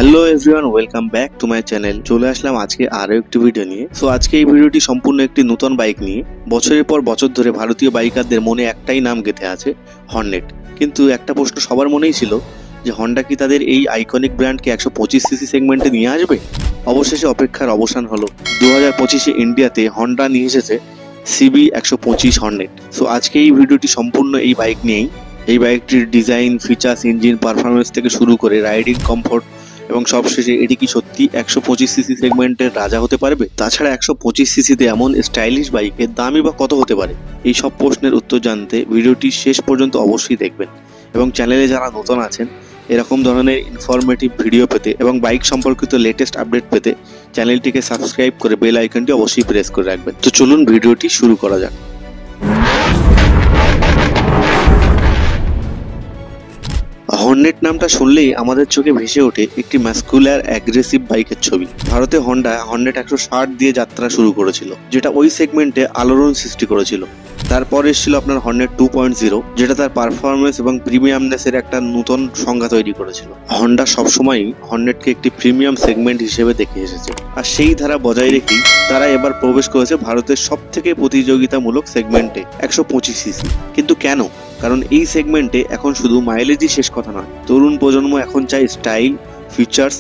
Hello everyone, welcome back to my channel. চলে আসলাম আজকে আরও একটি ভিডিও নিয়ে। সো আজকে এই ভিডিওটি সম্পূর্ণ একটি নতুন বাইক নিয়ে। বছরের পর বছর ধরে ভারতীয় বাইকারদের মনে একটাই নাম গেঁথে আছে, হর্নেট। কিন্তু একটা প্রশ্ন সবার মনেই ছিল যে হন্ডা কি তাদের এই আইকনিক ব্র্যান্ডকে 125 সিসি সেগমেন্টে নিয়ে আসবে। অবশেষে অপেক্ষার অবসান হলো। 2025-এ ইন্ডিয়াতে হন্ডা নিয়ে এসেছে সিবি 125 হর্নেট। সো আজকে এই ভিডিওটি সম্পূর্ণ এই বাইক নিয়েই। এই বাইকটির ডিজাইন, ফিচার্স, ইঞ্জিন পারফরমেন্স থেকে শুরু করে রাইডিং কমফোর্ট এবং সবশেষে এটি কি সত্যি 125 সিসি সেগমেন্টের রাজা হতে পারবে। তাছাড়া 125 সিসিতে এমন স্টাইলিশ বাইকের দামই বা কত হতে পারে। এই সব প্রশ্নের উত্তর জানতে ভিডিওটি শেষ পর্যন্ত অবশ্যই দেখবেন এবং চ্যানেলে যারা নতুন আছেন এরকম ধরনের ইনফরমেটিভ ভিডিও পেতে এবং বাইক সম্পর্কিত লেটেস্ট আপডেট পেতে চ্যানেলটিকে সাবস্ক্রাইব করে বেল আইকনটি অবশ্যই প্রেস করে রাখবেন। তো চলুন ভিডিওটি শুরু করা যাক। হর্নেট নামটা শুনলেই আমাদের চোখে ভেসে ওঠে একটি ম্যাসকুলার অ্যাগ্রেসিভ বাইকের ছবি। ভারতে হন্ডা হর্নেট 160 দিয়ে যাত্রা শুরু করেছিল, যেটা ওই সেগমেন্টে আলোড়ন সৃষ্টি করেছিল। তারপর এসেছিল আপনার হর্নেট 2.0, যেটা তার পারফরমেন্স এবং প্রিমিয়ামনেসের একটা নতুন সংজ্ঞা তৈরি করেছিল। হন্ডা সবসময়ই হর্নেটকে একটি প্রিমিয়াম সেগমেন্ট হিসেবে দেখে এসেছে, আর সেই ধারা বজায় রেখেই তারা এবার প্রবেশ করেছে ভারতের সবথেকে প্রতিযোগিতামূলক সেগমেন্টে 125 সিসি। কিন্তু কেন? কারণ এই সেগমেন্টে এখন শুধু মাইলেজই শেষ কথা নয়, তরুণ প্রজন্ম এখন চায় স্টাইল, ফিচার্স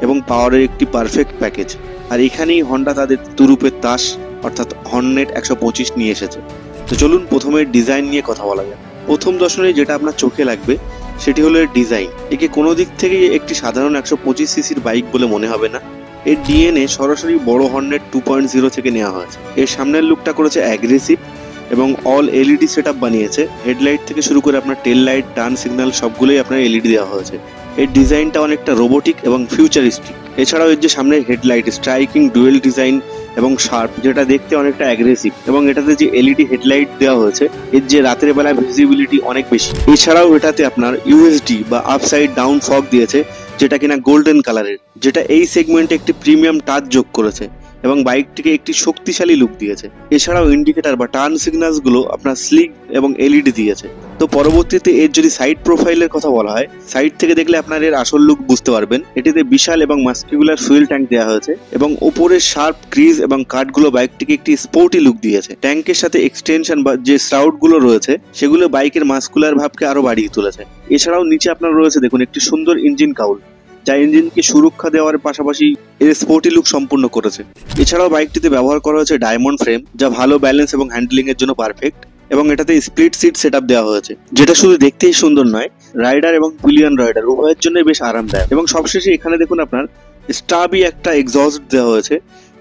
এবং পাওয়ারের একটি পারফেক্ট প্যাকেজ। আর এখানেই হন্ডা তাদের তুরুপের তাস অর্থাৎ হর্নেট 125 নিয়ে এসেছে। তো চলুন প্রথমে ডিজাইন নিয়ে কথা বলা যাক। প্রথম দর্শনে যেটা আপনার চোখে লাগবে সেটি হলো এর ডিজাইন। একে কোনো দিক থেকেই একটি সাধারণ 125 সিসির বাইক বলে মনে হবে না। এর ডিএনএ সরাসরি বড় হর্নেট 2.0 থেকে নেওয়া হয়েছে। এর সামনের লুকটা করেছে অ্যাগ্রেসিভ এবং অল এলইডি সেটআপ বানিয়েছে। হেডলাইট থেকে শুরু করে আপনার টেল লাইট, টার্ন সিগন্যাল সবগুলোই আপনার এলইডি দেওয়া হয়েছে। এর ডিজাইনটা অনেকটা রোবোটিক এবং ফিউচারিস্টিক। এছাড়াও এর যে সামনের হেডলাইট, স্ট্রাইকিং ডুয়েল ডিজাইন এবং শার্প, যেটা দেখতে অনেকটা অ্যাগ্রেসিভ। এবং এটাতে যে এলইডি হেডলাইট দেওয়া হয়েছে এর যে রাতের বেলা ভিজিবিলিটি অনেক বেশি। এছাড়াও এটাতে আপনার ইউএসডি বা আপসাইড ডাউন ফগ দিয়েছে, যেটা কিনা গোল্ডেন কালারের, যেটা এই সেগমেন্টে একটি প্রিমিয়াম টাচ যোগ করেছে এবং বাইকটিকে একটি শক্তিশালী লুক দিয়েছে। এছাড়াও ইন্ডিকেটর বা টার্ন সিগন্যালস গুলো আপনার স্লিক এবং এলইডি দিয়েছে। তো পরবর্তীতে এর যদি সাইড প্রোফাইলের কথা বলা হয়, সাইড থেকে দেখলে আপনার এর আসল লুক বুঝতে পারবেন। এটিতে বিশাল এবং মাস্কিউলার ফুয়েল ট্যাঙ্ক দেওয়া হয়েছে এবং উপরের শার্প ক্রিজ এবং কাটগুলো বাইকটিকে একটি স্পোর্টি লুক দিয়েছে। ট্যাঙ্কের সাথে এক্সটেনশন বা যে স্ট্রাউট গুলো রয়েছে সেগুলো বাইকের মাস্কুলার ভাবকে আরো বাড়িয়ে তুলেছে। এছাড়াও নিচে আপনার রয়েছে দেখুন একটি সুন্দর ইঞ্জিন কাউল, যা ইঞ্জিনকে সুরক্ষা দেওয়ার পাশাপাশি এর স্পোর্টি লুক সম্পূর্ণ করেছে। এছাড়াও বাইকটিতে ব্যবহার করা হয়েছে ডায়মন্ড ফ্রেম, যা ভালো ব্যালেন্স এবং হ্যান্ডলিং এর জন্য পারফেক্ট। এবং এটাতে স্প্লিট সিট সেটআপ দেওয়া হয়েছে, যেটা শুধু দেখতেই সুন্দর নয়, রাইডার এবং পিলিয়ন রাইডার উভয়ের জন্য বেশ আরামদায়ক। এবং সবশেষে এখানে দেখুন আপনার স্টাবি একটা এক্সস্ট দেওয়া হয়েছে,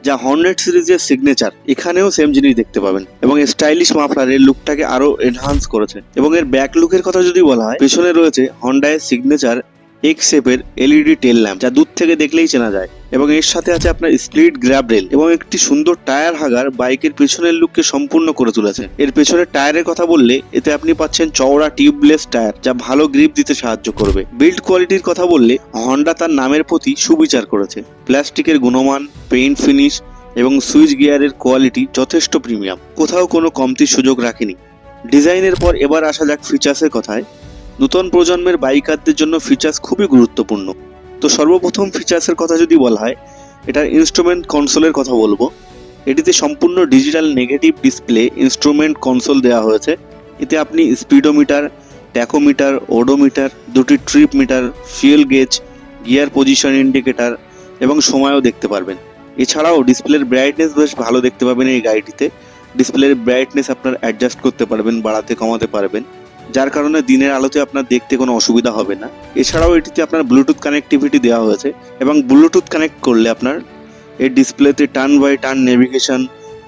যা হর্নেট সিরিজের সিগনেচার। এখানেও সেম জিনিস দেখতে পাবেন এবং স্টাইলিশ মাফলার এর লুকটাকে আরো এনহান্স করেছে। এবং এর ব্যাক লুকের কথা যদি বলা হয়, পেছনে রয়েছে হন্ডা এর সিগনেচার এক্স শেপের এলইডি টেল ল্যাম্প, যা দূর থেকে দেখলেই চেনা যায়। এবং এর সাথে আছে আপনার স্প্লিট গ্র্যাব রেল এবং একটি সুন্দর টায়ার হাগার বাইকের পেছনের লুককে সম্পূর্ণ করে তুলেছে। এর পেছনের টায়ারের কথা বললে এতে আপনি পাচ্ছেন চওড়া টিউবলেস টায়ার, যা ভালো গ্রিপ দিতে সাহায্য করবে। বিল্ড কোয়ালিটির কথা বললে হন্ডা তার নামের প্রতি সুবিচার করেছে। প্লাস্টিকের গুণমান, পেইন্ট ফিনিশ এবং সুইচ গিয়ারের কোয়ালিটি যথেষ্ট প্রিমিয়াম, কোথাও কোনো কমতির সুযোগ রাখেনি। ডিজাইনের পর এবার আসা যাক ফিচার্সের কথায়। নতুন প্রজন্মের বাইকারদের জন্য ফিচার্স খুবই গুরুত্বপূর্ণ। তো সর্বপ্রথম ফিচার্সের কথা যদি বলা হয়, এটার ইনস্ট্রুমেন্ট কনসোলের কথা বলবো। এটিতে সম্পূর্ণ digital negative display instrument console দেওয়া হয়েছে। এতে আপনি স্পিডোমিটার, ট্যাকোমিটার, ওডোমিটার, দুটি trip meter, fuel gauge, gear position indicator এবং সময়ও দেখতে পারবেন। এছাড়াও ডিসপ্লের ব্রাইটনেস বেশ ভালো দেখতে পাবেন। এই গাড়িটিতে ডিসপ্লের ব্রাইটনেস আপনার অ্যাডজাস্ট করতে পারবেন, বাড়াতে কমাতে পারবেন, যার কারণে দিনের আলোতে আপনার দেখতে কোনো অসুবিধা হবে না। এছাড়াও এটিতে আপনার ব্লুটুথ কানেক্টিভিটি দেওয়া হয়েছে এবং ব্লুটুথ কানেক্ট করলে আপনার এই ডিসপ্লেতে turn by turn navigation,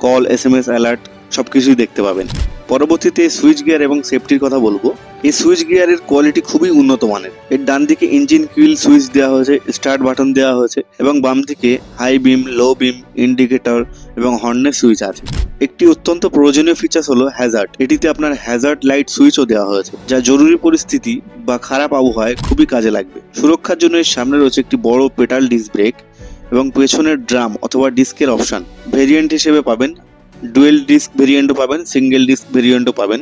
call, SMS alert সবকিছুই দেখতে পাবেন। পরবর্তীতে সুইচ গিয়ার এবং সেফটির কথা বলবো। এই সুইচ গিয়ারের কোয়ালিটি খুবই উন্নত মানের। এর ডান দিকে ইঞ্জিন কুইল সুইচ দেওয়া হয়েছে, স্টার্ট বাটন দেওয়া হয়েছে এবং বাম দিকে হাই বিম, লো বিম, ইন্ডিকেটর এবং হর্নের সুইচ আছে। একটি অত্যন্ত প্রয়োজনীয় ফিচার হলো হ্যাজার্ড। এটিতে আপনার হ্যাজার্ড লাইট সুইচও দেওয়া হয়েছে, যা জরুরি পরিস্থিতি বা খারাপ আবহাওয়ায় খুবই কাজে লাগবে। সুরক্ষার জন্য এর সামনে রয়েছে একটি বড় পেটাল ডিস্ক ব্রেক এবং পেছনের ড্রাম অথবা ডিস্কের অপশন। ভেরিয়েন্ট হিসেবে পাবেন ডুয়েল ডিস্ক ভেরিয়েন্টও পাবেন, সিঙ্গেল ডিস্ক ভেরিয়েন্টও পাবেন।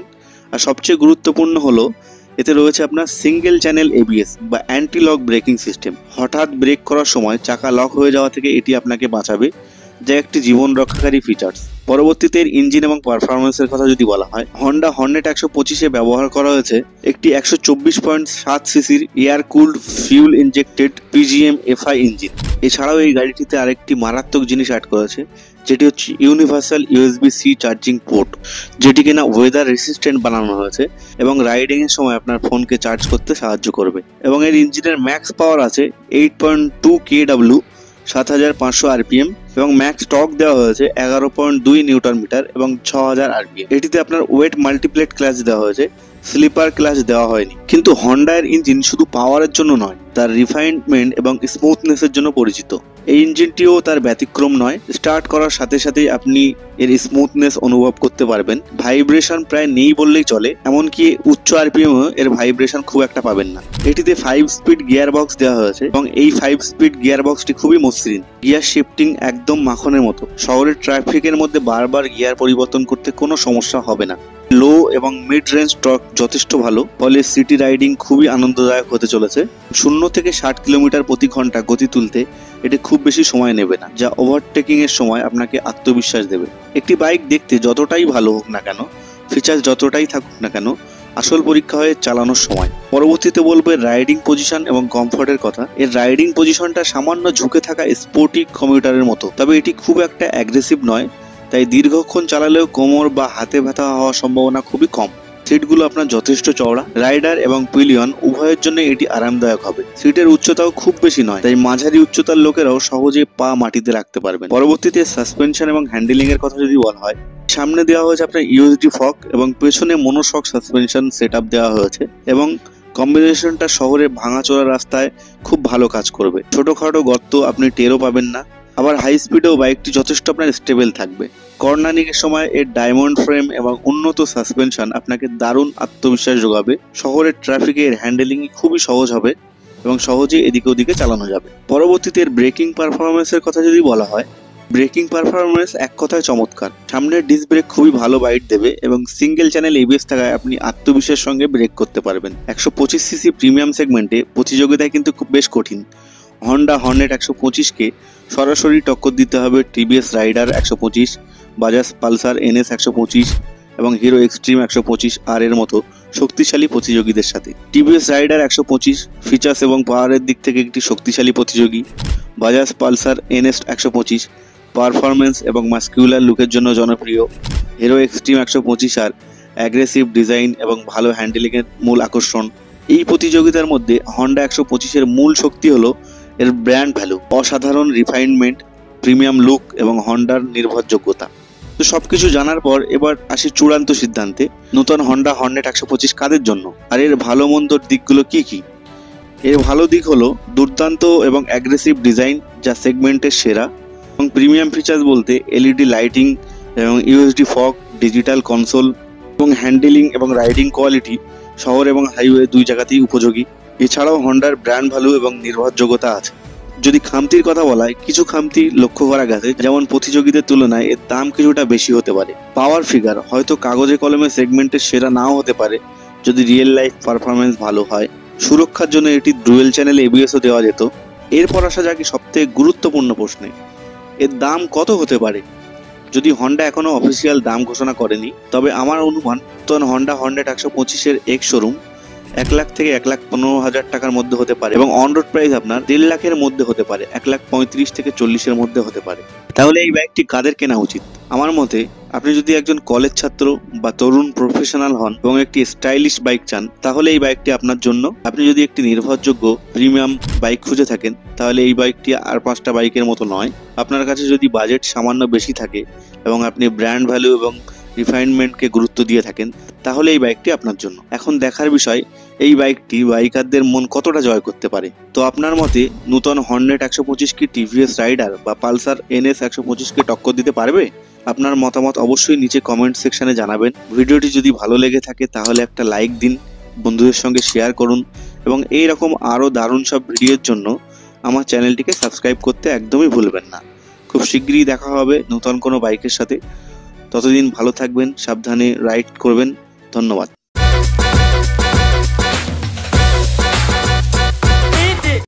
আর সবচেয়ে গুরুত্বপূর্ণ হলো এতে রয়েছে আপনার সিঙ্গেল চ্যানেল এবিএস বা অ্যান্টি লক ব্রেকিং সিস্টেম। হঠাৎ ব্রেক করার সময় চাকা লক হয়ে যাওয়া থেকে এটি আপনাকে বাঁচাবে, যা একটি জীবন রক্ষাকারী ফিচার্স। পরবর্তীতে এর ইঞ্জিন এবং পারফরমেন্সের কথা যদি বলা হয়, হন্ডা হর্নেট 125-এ ব্যবহার করা হয়েছে একটি 124.7 সিসির air cooled fuel injected PGM FI engine. এছাড়াও এই গাড়িটিতে আরেকটি মারাত্মক জিনিস অ্যাড করেছে, যেটি হচ্ছে ইউনিভার্সাল USB-C চার্জিং পোর্ট, যেটি কিনা ওয়েদার রেসিস্ট্যান্ট বানানো হয়েছে এবং রাইডিং এর সময় আপনার ফোনকে চার্জ করতে সাহায্য করবে। এবং এর ইঞ্জিনের ম্যাক্স পাওয়ার আছে 8.2 kW, 7500 RPM এবং ম্যাক্স টর্ক দেওয়া হয়েছে 11.2 নিউটন মিটার এবং 6000 RPM। এটিতে আপনার ওয়েট মাল্টিপ্লেট ক্লাচ দেওয়া হয়েছে, স্লিপার ক্লাচ দেওয়া হয়নি। কিন্তু হন্ডার ইঞ্জিন শুধু পাওয়ারের জন্য নয়, তার রিফাইনমেন্ট এবং স্মুথনেসের জন্য পরিচিত। এই ইঞ্জিনটিও তার ব্যতিক্রম নয়। স্টার্ট করার সাথে সাথেই আপনি এর স্মুথনেস অনুভব করতে পারবেন। ভাইব্রেশন প্রায় নেই বললেই চলে, এমনকি উচ্চ আরপিএমও এর ভাইব্রেশন খুব একটা পাবেন না। এটিতে 5 স্পিড গিয়ার বক্স দেওয়া হয়েছে এবং এই 5 স্পিড গিয়ার বক্সটি খুবই মসৃণ। গিয়ার শিফটিং একদম মাখনের মতো। শহরের ট্রাফিকের মধ্যে বারবার গিয়ার পরিবর্তন করতে কোনো সমস্যা হবে না। লো এবং মিড রেঞ্জ টর্ক যথেষ্ট ভালো, ফলে সিটি রাইডিং খুবই আনন্দদায়ক হতে চলেছে। 0 থেকে 60 কিলোমিটার প্রতি ঘন্টা গতি তুলতে এটি খুব বেশি সময় নেবে না, যা ওভারটেকিং এর সময় আপনাকে আত্মবিশ্বাস দেবে। একটি বাইক দেখতে যতটাই ভালো হোক না কেন, ফিচার যতটাই থাকুক না কেন, আসল পরীক্ষা হয় চালানোর সময়। পরবর্তীতে বলবো রাইডিং পজিশন এবং কমফোর্টের কথা। এর রাইডিং পজিশনটা সামান্য ঝুঁকে থাকা স্পোর্টি কমিউটারের মতো, তবে এটি খুব একটা অ্যাগ্রেসিভ নয়, তাই দীর্ঘক্ষণ চালালেও কোমর বা হাতে ব্যথা হওয়ার সম্ভাবনা খুবই কম। সিটগুলো আপনার যথেষ্ট চওড়া। রাইডার এবং পিলিয়ন উভয়ের জন্য এটি আরামদায়ক হবে। সিটের উচ্চতাও খুব বেশি নয়, তাই মাঝারি উচ্চতার লোকেরাও সহজে পা মাটিতে রাখতে পারবেন। পরবর্তীতে সাসপেনশন এবং হ্যান্ডেলিং এর কথা যদি বলা হয়, সামনে দেওয়া হয়েছে আপনার ইউএসডি ফক এবং পেছনে মনোশক সাসপেনশন সেটআপ দেওয়া হয়েছে এবং কম্বিনেশনটা শহরের ভাঙাচোরা রাস্তায় খুব ভালো কাজ করবে। ছোটখাটো গর্ত আপনি টেরও পাবেন না। আবার হাই স্পিডেও বাইকটি যথেষ্ট আপনার স্টেবল থাকবে। কর্নারিং এর সময় এর ডায়মন্ড ফ্রেম এবং উন্নত সাসপেনশন আপনাকে দারুণ আত্মবিশ্বাস যোগাবে। শহরের ট্রাফিকে এর হ্যান্ডেলিং খুবই সহজ হবে এবং সহজেই এদিকে ওদিকে চালানো যাবে। পরবর্তীতে এর ব্রেকিং পারফরমেন্সের কথা যদি বলা হয়, ব্রেকিং পারফরমেন্স এক কথায় চমৎকার। সামনের ডিস্ক ব্রেক খুবই ভালো বাইট দেবে এবং সিঙ্গেল চ্যানেল এবিএস থাকায় আপনি আত্মবিশ্বাসের সঙ্গে ব্রেক করতে পারবেন। 125 সিসি প্রিমিয়াম সেগমেন্টে প্রতিযোগিতায় কিন্তু খুব বেশ কঠিন। হন্ডা হর্নেট 125-কে সরাসরি টক্কর দিতে হবে TVS Raider 125, Bajaj Pulsar NS 125 এবং হিরো এক্সট্রিম 125R এর মতো শক্তিশালী প্রতিযোগীদের সাথে। টিভিএস রাইডার 125 ফিচার্স এবং পাওয়ারের দিক থেকে একটি শক্তিশালী প্রতিযোগী। বাজাজ পালসার NS 125 পারফরমেন্স এবং মাস্কুলার লুকের জন্য জনপ্রিয়। Hero extreme 125R aggressive design এবং ভালো হ্যান্ডেলিংয়ের মূল আকর্ষণ। এই প্রতিযোগিতার মধ্যে হন্ডা 125-এর মূল শক্তি হলো এর ব্র্যান্ড ভ্যালু, অসাধারণ রিফাইনমেন্ট, প্রিমিয়াম লুক এবং হন্ডার নির্ভরযোগ্যতা। তো সবকিছু জানার পর এবার আসি চূড়ান্ত সিদ্ধান্তে, নতুন হন্ডা হর্নেট 125 কাদের জন্য আর এর ভালো মন্দর দিকগুলো কি কি। এর ভালো দিক হলো দুর্দান্ত এবং অ্যাগ্রেসিভ ডিজাইন, যা সেগমেন্টের সেরা, এবং প্রিমিয়াম ফিচার্স বলতে এলইডি লাইটিং এবং ইউএসডি ফগ, ডিজিটাল কনসোল এবং হ্যান্ডেলিং এবং রাইডিং কোয়ালিটি শহর এবং হাইওয়ে দুই জায়গাতেই উপযোগী। এছাড়াও হন্ডার ব্র্যান্ড ভ্যালু এবং নির্ভরযোগ্যতা আছে। যদি খামতির কথা বলা হয়, কিছু খামতি লক্ষ্য করা গেছে, যেমন প্রতিযোগীদের তুলনায় এর দাম কিছুটা বেশি হতে পারে। পাওয়ার ফিগার হয়তো কাগজে কলমে সেগমেন্টের সেরা নাও হতে পারে যদি রিয়েল লাইফ পারফরমেন্স ভালো হয়। সুরক্ষার জন্য এটি ডুয়েল চ্যানেল এবিএসও দেওয়া যেত। এরপর আসা যাক সবথেকে গুরুত্বপূর্ণ প্রশ্নে, এর দাম কত হতে পারে। যদি হন্ডা এখনো অফিসিয়াল দাম ঘোষণা করেনি, তবে আমার অনুমান নতুন হন্ডা হর্নেট 125-এর এক্স শোরুম 1 লাখ থেকে 1,15,000 টাকার মধ্যে হতে পারে এবং অন রোড প্রাইস আপনার 1.5 লাখের মধ্যে হতে পারে, 1,35,000 থেকে 40,000-এর মধ্যে হতে পারে। তাহলে এই বাইকটি কাদের কেনা উচিত? আমার মতে আপনি যদি একজন কলেজ ছাত্র বা তরুণ প্রফেশনাল হন এবং একটি স্টাইলিশ বাইক চান, তাহলে এই বাইকটি আপনার জন্য। আপনি যদি একটি নির্ভরযোগ্য প্রিমিয়াম বাইক খুঁজে থাকেন, তাহলে এই বাইকটি আর 5টা বাইকের মতো নয়। আপনার কাছে যদি বাজেট সামান্য বেশি থাকে এবং আপনি ব্র্যান্ড ভ্যালু এবং রিফাইনমেন্টকে গুরুত্ব দিয়ে থাকেন, তাহলে এই বাইকটি আপনার জন্য। এখন দেখার বিষয় এই বাইকটি বাইকারদের মন কতটা জয় করতে পারে। তো আপনার মতে নতুন হর্নেট 125 কি টিভিএস রাইডার বা পালসার NS 125-কে টক্কর দিতে পারবে? আপনার মতামত অবশ্যই নিচে কমেন্ট সেকশনে জানাবেন। ভিডিওটি যদি ভালো লেগে থাকে তাহলে একটা লাইক দিন, বন্ধুদের সঙ্গে শেয়ার করুন এবং এই রকম আরও দারুণ সব ভিডিওর জন্য আমার চ্যানেলটিকে সাবস্ক্রাইব করতে একদমই ভুলবেন না। খুব শীঘ্রই দেখা হবে নতুন কোনো বাইকের সাথে। ততদিন ভালো থাকবেন, সাবধানে রাইড করবেন। ধন্যবাদ।